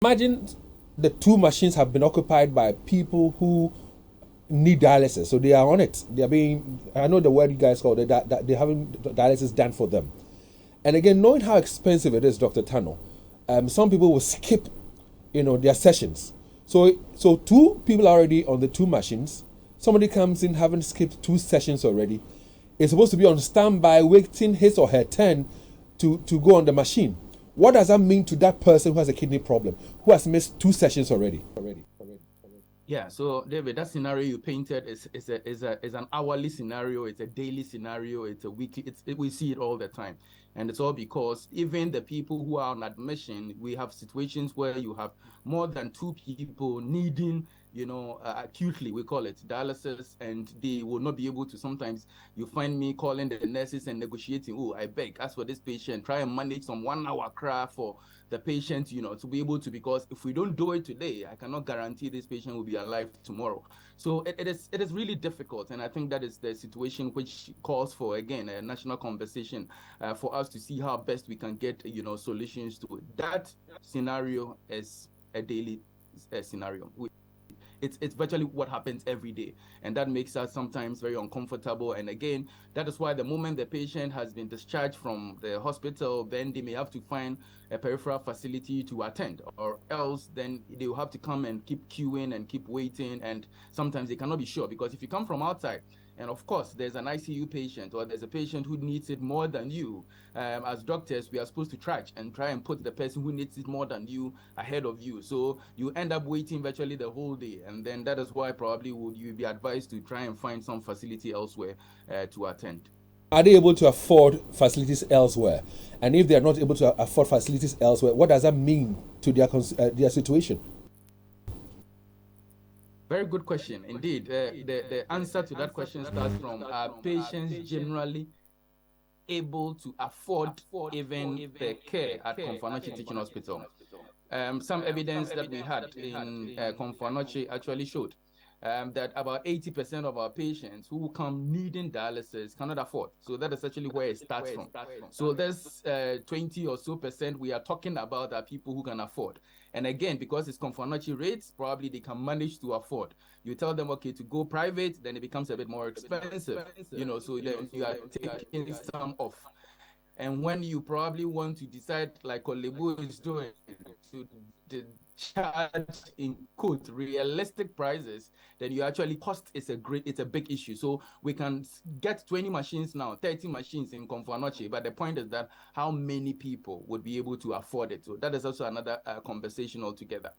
Imagine the two machines have been occupied by people who need dialysis, so they are on it. They are being, I know the word you guys call it, that they're having dialysis done for them. And again, knowing how expensive it is, Dr. Tannor, some people will skip, their sessions. So two people are already on the two machines. Somebody comes in having skipped two sessions already. Is supposed to be on standby, waiting his or her turn to go on the machine. What does that mean to that person who has a kidney problem, who has missed two sessions already? Yeah, so David, that scenario you painted is an hourly scenario, it's a daily scenario, it's a weekly, we see it all the time. And it's all because even the people who are on admission, we have situations where you have more than two people needing, acutely, we call it dialysis, and they will not be able to. Sometimes you find me calling the nurses and negotiating, oh, I beg, as for this patient, try and manage some 1 hour craft for the patient, to be able to, because if we don't do it today, I cannot guarantee this patient will be alive tomorrow. So it is really difficult. And I think that is the situation which calls for, again, a national conversation for us to see how best we can get, solutions to it. That scenario is a daily scenario. It's virtually what happens every day, and that makes us sometimes very uncomfortable. And again, that is why the moment the patient has been discharged from the hospital, then they may have to find a peripheral facility to attend, or else then they will have to come and keep queuing and keep waiting, and sometimes they cannot be sure, because if you come from outside, and of course, there's an ICU patient, or there's a patient who needs it more than you. As doctors, we are supposed to try and put the person who needs it more than you ahead of you. So you end up waiting virtually the whole day. And then that is why probably would you be advised to try and find some facility elsewhere to attend. Are they able to afford facilities elsewhere? And if they are not able to afford facilities elsewhere, what does that mean to their situation? Very good question. Indeed, the answer to that question starts from, are patients generally able to afford even the care at Komfo Anokye Teaching Hospital? Some evidence that we had in Komfo Anokye actually showed that about 80% of our patients who come needing dialysis cannot afford. So that is actually where it starts from. So there's 20 or so percent we are talking about are people who can afford. And again, because it's Komfo Anokye rates, probably they can manage to afford. You tell them, okay, to go private, then it becomes a bit more expensive, so then you are taking some off. And when you probably want to decide, like Olebu is doing, to charge in quote realistic prices, then you actually cost is it's a big issue. So we can get 20 machines now, 30 machines in Komfo Anokye, but the point is that how many people would be able to afford it? So that is also another conversation altogether.